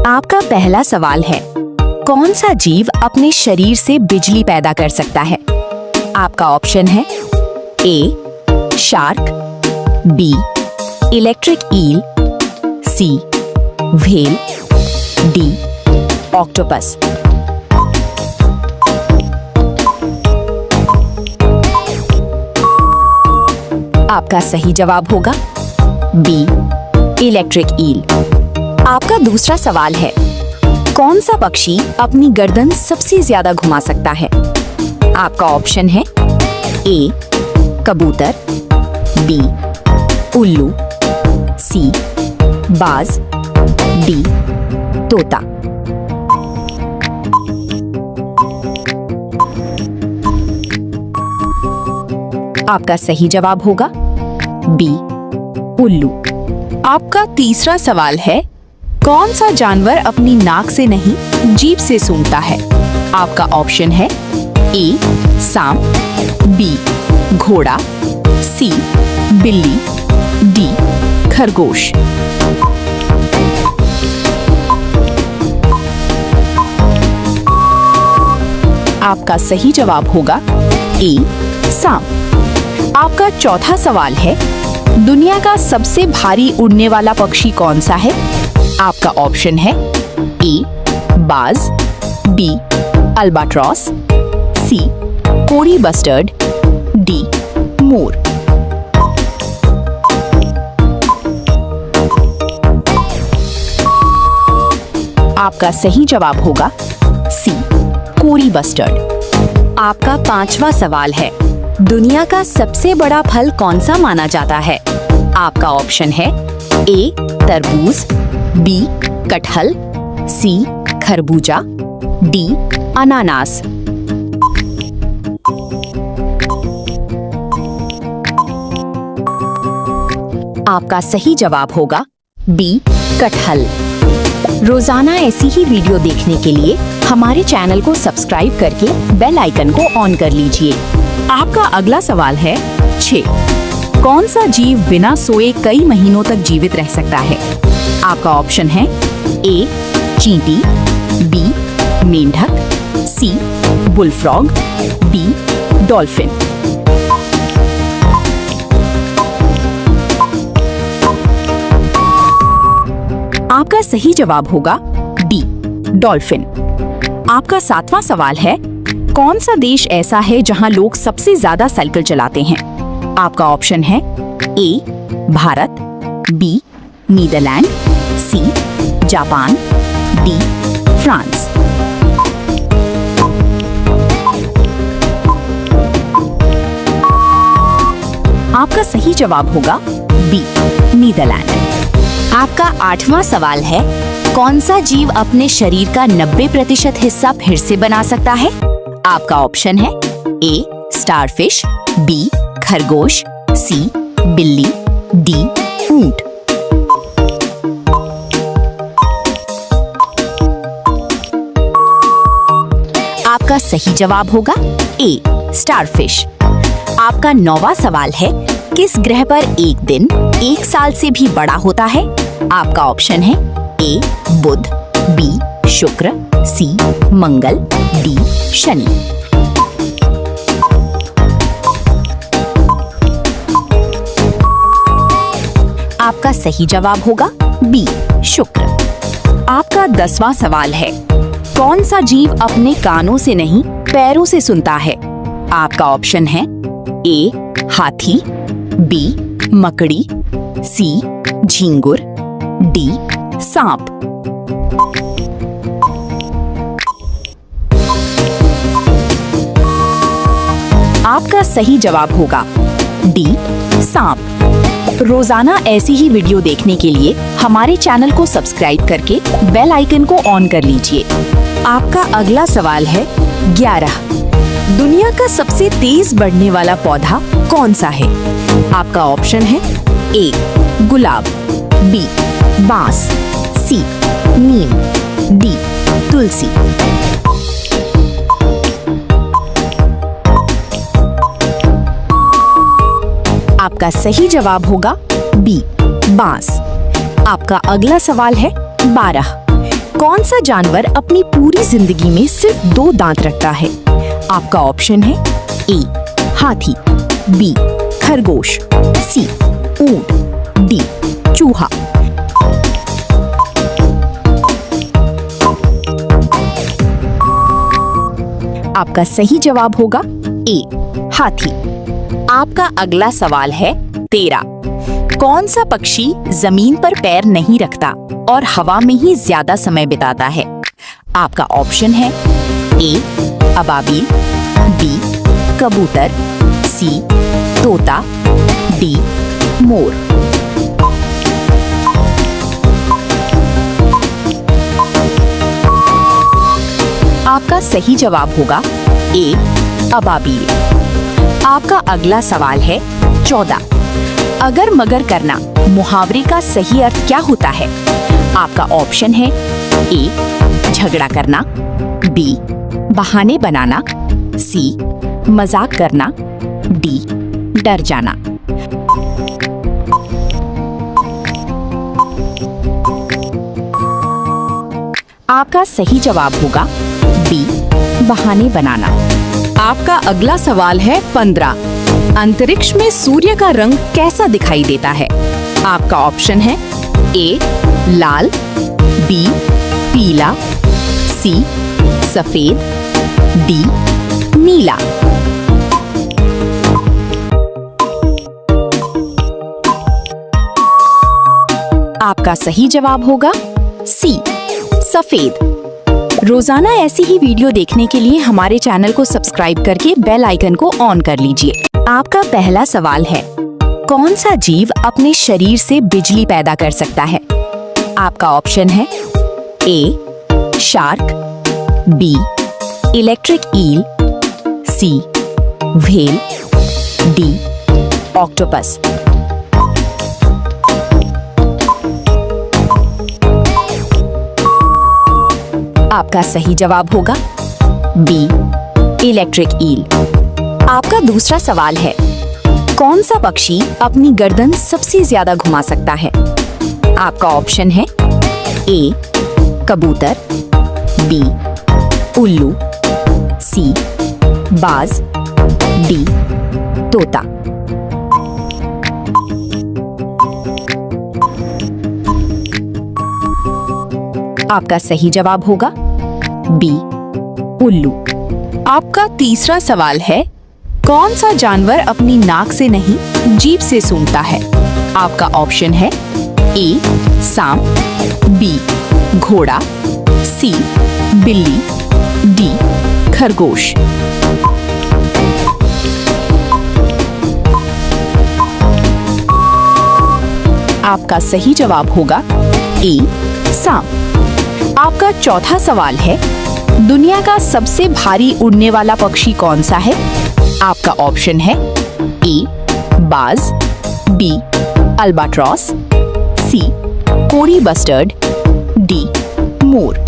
आपका पहला सवाल है, कौन सा जीव अपने शरीर से बिजली पैदा कर सकता है? आपका ऑप्शन है ए शार्क, बी इलेक्ट्रिक ईल, सी व्हेल, डी ऑक्टोपस। आपका सही जवाब होगा बी इलेक्ट्रिक ईल। आपका दूसरा सवाल है, कौन सा पक्षी अपनी गर्दन सबसे ज्यादा घुमा सकता है? आपका ऑप्शन है ए कबूतर, बी उल्लू, सी बाज, डी तोता। आपका सही जवाब होगा बी उल्लू। आपका तीसरा सवाल है, कौन सा जानवर अपनी नाक से नहीं जीभ से सूंघता है? आपका ऑप्शन है ए सांप, बी घोड़ा, सी बिल्ली, डी खरगोश। आपका सही जवाब होगा ए सांप। आपका चौथा सवाल है, दुनिया का सबसे भारी उड़ने वाला पक्षी कौन सा है? आपका ऑप्शन है ए बाज, बी अल्बाट्रॉस, सी कोरी बस्टर्ड, डी मोर। आपका सही जवाब होगा सी कोरी बस्टर्ड। आपका पांचवा सवाल है, दुनिया का सबसे बड़ा फल कौन सा माना जाता है? आपका ऑप्शन है ए तरबूज, बी कटहल, सी खरबूजा, डी अनानास। आपका सही जवाब होगा बी कटहल। रोजाना ऐसी ही वीडियो देखने के लिए हमारे चैनल को सब्सक्राइब करके बेल आइकन को ऑन कर लीजिए। आपका अगला सवाल है 6, कौन सा जीव बिना सोए कई महीनों तक जीवित रह सकता है? आपका ऑप्शन है ए चींटी, बी मेंढक, सी बुलफ्रॉग, डी डॉल्फिन। आपका सही जवाब होगा डी डॉल्फिन। आपका 7वां सवाल है, कौन सा देश ऐसा है जहां लोग सबसे ज्यादा साइकिल चलाते हैं? आपका ऑप्शन है A Bharat, B Netherlands, C Japan, D France. आपका सही जवाब होगा बी नीदरलैंड। आपका 8वां सवाल है, कौन सा जीव अपने शरीर का 90% हिस्सा फिर से बना सकता है? आपका ऑप्शन है ए स्टारफिश, बी खरगोश, सी बिल्ली, डी ऊंट। आपका सही जवाब होगा ए स्टारफिश। आपका 9वां सवाल है, किस ग्रह पर एक दिन 1 साल से भी बड़ा होता है? आपका ऑप्शन है ए बुध, बी शुक्र, सी मंगल, डी शनि। आपका सही जवाब होगा बी शुक्र। आपका 10वां सवाल है, कौन सा जीव अपने कानों से नहीं पैरों से सुनता है? आपका ऑप्शन है ए हाथी, बी मकड़ी, सी झींगुर, डी सांप। आपका सही जवाब होगा डी सांप। रोजाना ऐसी ही वीडियो देखने के लिए हमारे चैनल को सब्सक्राइब करके बेल आइकन को ऑन कर लीजिए। आपका अगला सवाल है 11, दुनिया का सबसे तेज बढ़ने वाला पौधा कौन सा है? आपका ऑप्शन है ए गुलाब, बी बांस, सी नीम, डी तुलसी। आपका सही जवाब होगा बी बांस। आपका अगला सवाल है 12, कौन सा जानवर अपनी पूरी जिंदगी में सिर्फ 2 दांत रखता है? आपका ऑप्शन है ए हाथी, बी खरगोश, सी ऊंट, डी चूहा। आपका सही जवाब होगा ए हाथी। आपका अगला सवाल है 13। कौन सा पक्षी जमीन पर पैर नहीं रखता और हवा में ही ज्यादा समय बिताता है? आपका ऑप्शन है ए अबाबील, बी कबूतर, सी तोता, डी मोर। आपका सही जवाब होगा ए अबाबील। आपका अगला सवाल है 14। अगर मगर करना मुहावरे का सही अर्थ क्या होता है? आपका ऑप्शन है ए झगड़ा करना, बी बहाने बनाना, सी मजाक करना, डी डर जाना। आपका सही जवाब होगा बी बहाने बनाना। आपका अगला सवाल है 15। अंतरिक्ष में सूर्य का रंग कैसा दिखाई देता है? आपका ऑप्शन है ए लाल, बी पीला, सी सफेद, डी नीला। आपका सही जवाब होगा सी सफेद। रोजाना ऐसी ही वीडियो देखने के लिए हमारे चैनल को सब्सक्राइब करके बेल आइकन को ऑन कर लीजिए। आपका पहला सवाल है कौन सा जीव अपने शरीर से बिजली पैदा कर सकता है? आपका ऑप्शन है ए शार्क, बी इलेक्ट्रिक ईल, सी व्हेल, डी ऑक्टोपस। आपका सही जवाब होगा बी इलेक्ट्रिक ईल। आपका दूसरा सवाल है कौन सा पक्षी अपनी गर्दन सबसे ज्यादा घुमा सकता है? आपका ऑप्शन है ए कबूतर, बी उल्लू, सी बाज, डी तोता। आपका सही जवाब होगा बी उल्लू। आपका तीसरा सवाल है कौन सा जानवर अपनी नाक से नहीं जीभ से सूंघता है? आपका ऑप्शन है ए सांप, बी घोड़ा, सी बिल्ली, डी खरगोश। आपका सही जवाब होगा ए सांप। आपका चौथा सवाल है दुनिया का सबसे भारी उड़ने वाला पक्षी कौन सा है? आपका ऑप्शन है ए बाज, बी अल्बाट्रॉस, सी कोरी बस्टर्ड, डी मोर।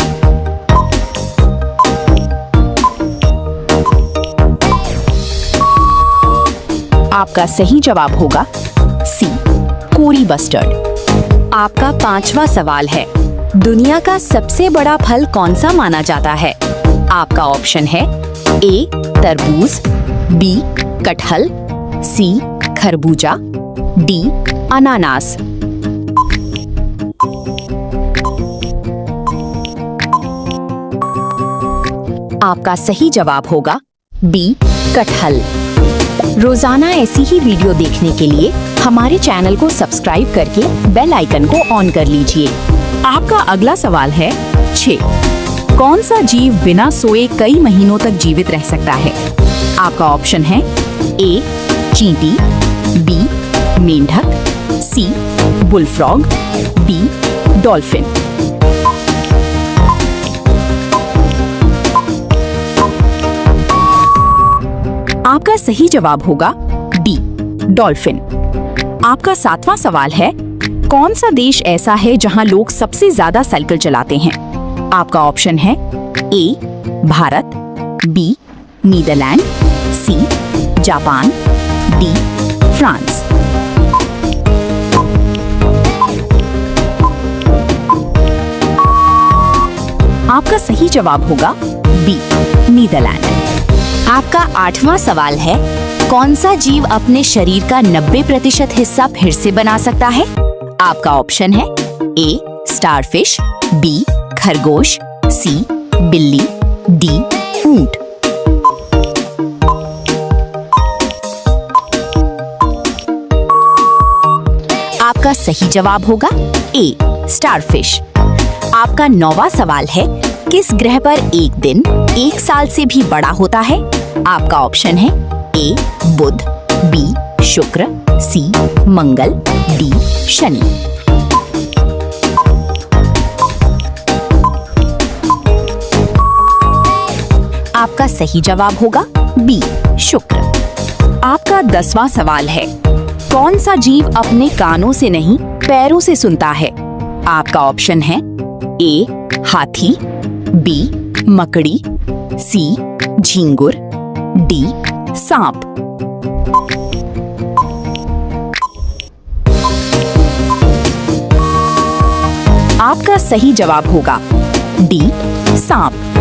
आपका सही जवाब होगा सी कोरी बस्टर्ड। आपका पांचवा सवाल है दुनिया का सबसे बड़ा फल कौन सा माना जाता है? आपका ऑप्शन है ए तरबूज, बी कटहल, सी खरबूजा, डी अनानास। आपका सही जवाब होगा बी कटहल। रोजाना ऐसी ही वीडियो देखने के लिए हमारे चैनल को सब्सक्राइब करके बेल आइकन को ऑन कर लीजिए। आपका अगला सवाल है 6। कौन सा जीव बिना सोए कई महीनों तक जीवित रह सकता है? आपका ऑप्शन है ए चींटी, बी मेंढक, सी बुलफ्रॉग, डी डॉल्फिन। आपका सही जवाब होगा डी डॉल्फिन। आपका 7वां सवाल है कौन सा देश ऐसा है जहां लोग सबसे ज्यादा साइकिल चलाते हैं? आपका ऑप्शन है A Bharat, B Netherlands, C Japan, D France. आपका सही जवाब होगा बी, नीदरलैंड। आपका 8वां सवाल है, कौन सा जीव अपने शरीर का 90% हिस्सा फिर से बना सकता है? आपका ऑप्शन है ए, स्टारफिश, बी, खरगोश, सी, बिल्ली, डी, ऊंट। आपका सही जवाब होगा ए, स्टारफिश। आपका 9वां सवाल है, किस ग्रह पर एक दिन 1 साल से भी बड़ा होता है? आपका ऑप्शन है ए, बुध, बी, शुक्र, सी, मंगल, डी, शनि। आपका सही जवाब होगा बी, शुक्र। आपका 10वां सवाल है, कौन सा जीव अपने कानों से नहीं पैरों से सुनता है? आपका ऑप्शन है ए, हाथी, बी, मकड़ी, सी, झींगुर, डी, सांप। आपका सही जवाब होगा डी, सांप।